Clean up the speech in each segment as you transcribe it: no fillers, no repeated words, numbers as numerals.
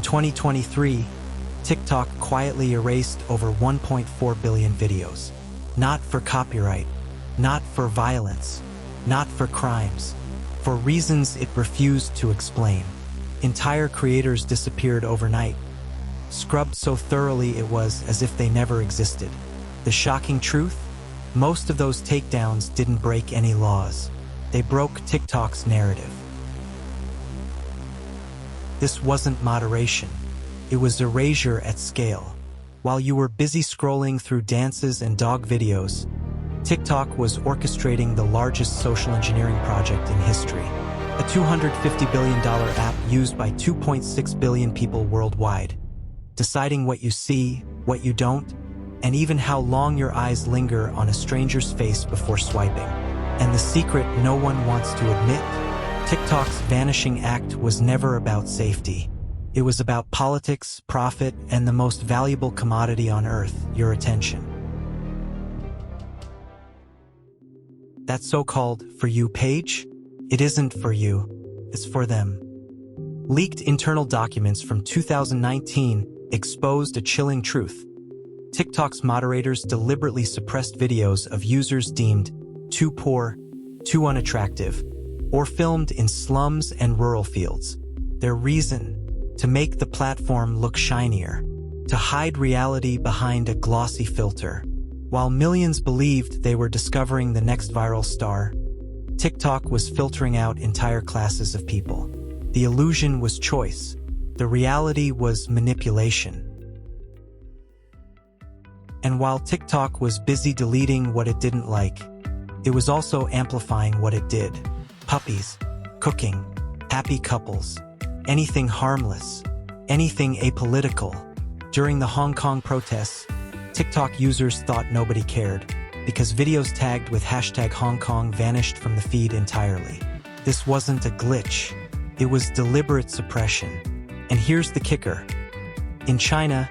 In 2023, TikTok quietly erased over 1.4 billion videos. Not for copyright, not for violence, not for crimes, for reasons it refused to explain. Entire creators disappeared overnight, scrubbed so thoroughly it was as if they never existed. The shocking truth? Most of those takedowns didn't break any laws. They broke TikTok's narrative. This wasn't moderation. It was erasure at scale. While you were busy scrolling through dances and dog videos, TikTok was orchestrating the largest social engineering project in history. A $250 billion app used by 2.6 billion people worldwide, deciding what you see, what you don't, and even how long your eyes linger on a stranger's face before swiping. And the secret no one wants to admit? TikTok's vanishing act was never about safety. It was about politics, profit, and the most valuable commodity on earth, your attention. That so-called For You page? It isn't for you, it's for them. Leaked internal documents from 2019 exposed a chilling truth. TikTok's moderators deliberately suppressed videos of users deemed too poor, too unattractive, or filmed in slums and rural fields. Their reason? To make the platform look shinier, to hide reality behind a glossy filter. While millions believed they were discovering the next viral star, TikTok was filtering out entire classes of people. The illusion was choice. The reality was manipulation. And while TikTok was busy deleting what it didn't like, it was also amplifying what it did. Puppies, cooking, happy couples, anything harmless, anything apolitical. During the Hong Kong protests, TikTok users thought nobody cared because videos tagged with hashtag Hong Kong vanished from the feed entirely. This wasn't a glitch. It was deliberate suppression. And here's the kicker. In China,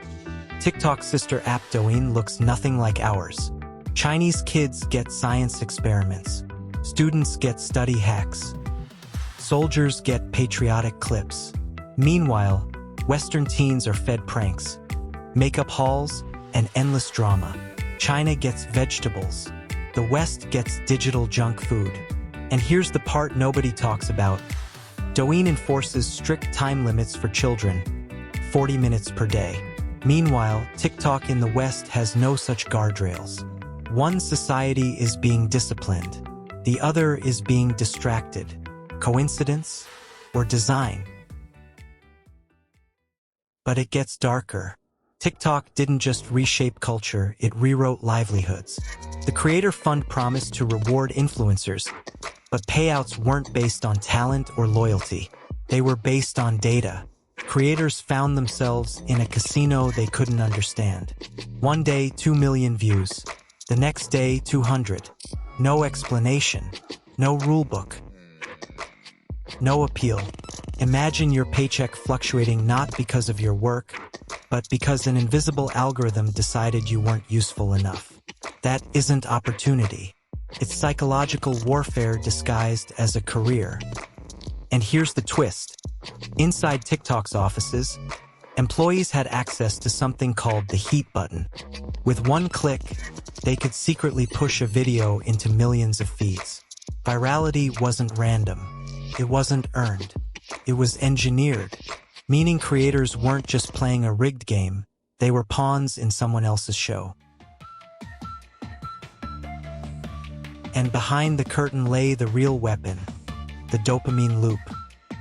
TikTok's sister app Douyin looks nothing like ours. Chinese kids get science experiments. Students get study hacks. Soldiers get patriotic clips. Meanwhile, Western teens are fed pranks, makeup hauls, and endless drama. China gets vegetables. The West gets digital junk food. And here's the part nobody talks about. Douyin enforces strict time limits for children, 40 minutes per day. Meanwhile, TikTok in the West has no such guardrails. One society is being disciplined. The other is being distracted. Coincidence or design? But it gets darker. TikTok didn't just reshape culture, it rewrote livelihoods. The Creator Fund promised to reward influencers, but payouts weren't based on talent or loyalty. They were based on data. Creators found themselves in a casino they couldn't understand. One day, 2 million views. The next day, 200. No explanation. No rulebook. No appeal. Imagine your paycheck fluctuating not because of your work, but because an invisible algorithm decided you weren't useful enough. That isn't opportunity. It's psychological warfare disguised as a career. And here's the twist. Inside TikTok's offices, employees had access to something called the heat button. With one click, they could secretly push a video into millions of feeds. Virality wasn't random. It wasn't earned. It was engineered, meaning creators weren't just playing a rigged game, they were pawns in someone else's show. And behind the curtain lay the real weapon, the dopamine loop.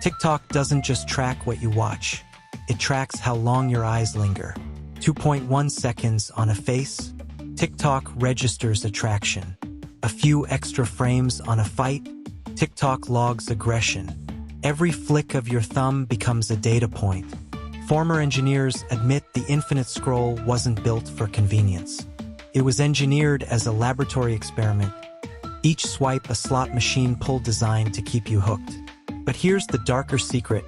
TikTok doesn't just track what you watch, it tracks how long your eyes linger. 2.1 seconds on a face, TikTok registers attraction. A few extra frames on a fight, TikTok logs aggression. Every flick of your thumb becomes a data point. Former engineers admit the infinite scroll wasn't built for convenience. It was engineered as a laboratory experiment. Each swipe a slot machine pull designed to keep you hooked. But here's the darker secret.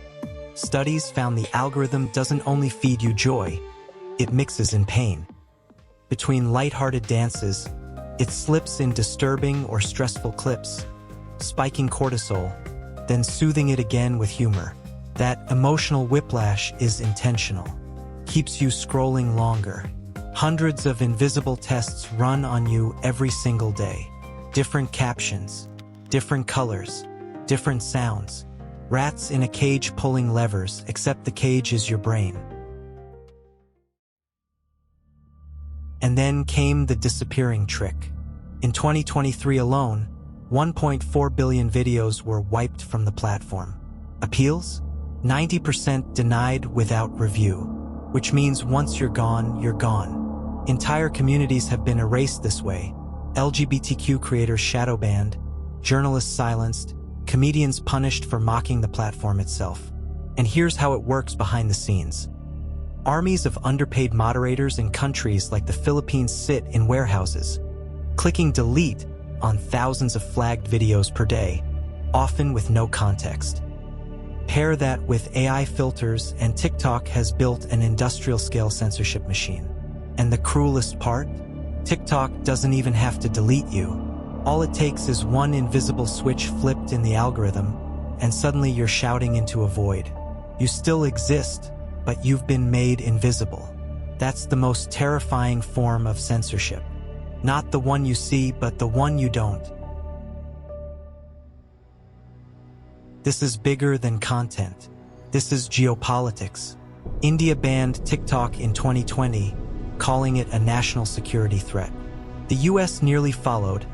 Studies found the algorithm doesn't only feed you joy, it mixes in pain. Between lighthearted dances, it slips in disturbing or stressful clips, spiking cortisol, then soothing it again with humor. That emotional whiplash is intentional. Keeps you scrolling longer. Hundreds of invisible tests run on you every single day. Different captions, different colors, different sounds. Rats in a cage pulling levers, except the cage is your brain. And then came the disappearing trick. In 2023 alone, 1.4 billion videos were wiped from the platform. Appeals? 90% denied without review, which means once you're gone, you're gone. Entire communities have been erased this way. LGBTQ creators shadow banned, journalists silenced, comedians punished for mocking the platform itself. And here's how it works behind the scenes. Armies of underpaid moderators in countries like the Philippines sit in warehouses, clicking delete on thousands of flagged videos per day, often with no context. Pair that with AI filters, and TikTok has built an industrial-scale censorship machine. And the cruelest part? TikTok doesn't even have to delete you. All it takes is one invisible switch flipped in the algorithm, and suddenly you're shouting into a void. You still exist, but you've been made invisible. That's the most terrifying form of censorship. Not the one you see, but the one you don't. This is bigger than content. This is geopolitics. India banned TikTok in 2020, calling it a national security threat. The US nearly followed,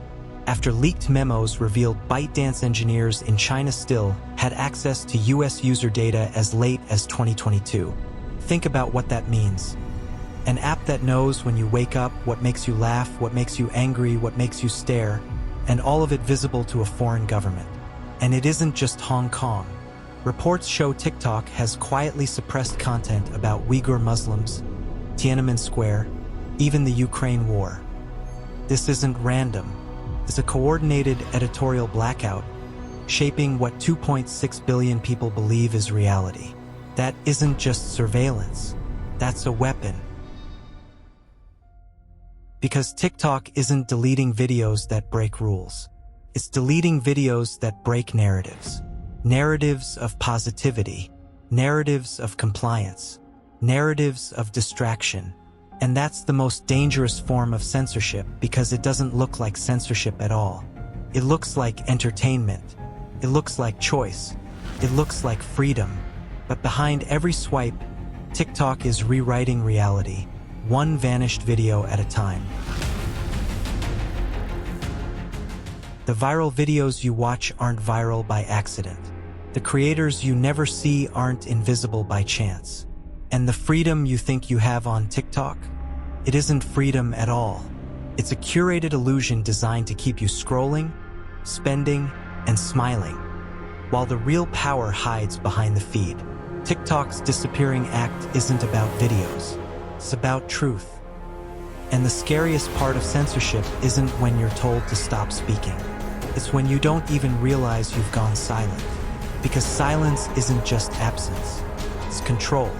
after leaked memos revealed ByteDance engineers in China still had access to US user data as late as 2022. Think about what that means. An app that knows when you wake up, what makes you laugh, what makes you angry, what makes you stare, and all of it visible to a foreign government. And it isn't just Hong Kong. Reports show TikTok has quietly suppressed content about Uyghur Muslims, Tiananmen Square, even the Ukraine war. This isn't random. It's a coordinated editorial blackout, shaping what 2.6 billion people believe is reality. That isn't just surveillance. That's a weapon. Because TikTok isn't deleting videos that break rules. It's deleting videos that break narratives. Narratives of positivity, narratives of compliance, narratives of distraction. And that's the most dangerous form of censorship because it doesn't look like censorship at all. It looks like entertainment. It looks like choice. It looks like freedom. But behind every swipe, TikTok is rewriting reality, one vanished video at a time. The viral videos you watch aren't viral by accident. The creators you never see aren't invisible by chance. And the freedom you think you have on TikTok? It isn't freedom at all. It's a curated illusion designed to keep you scrolling, spending, and smiling, while the real power hides behind the feed. TikTok's disappearing act isn't about videos. It's about truth. And the scariest part of censorship isn't when you're told to stop speaking. It's when you don't even realize you've gone silent. Because silence isn't just absence. It's control.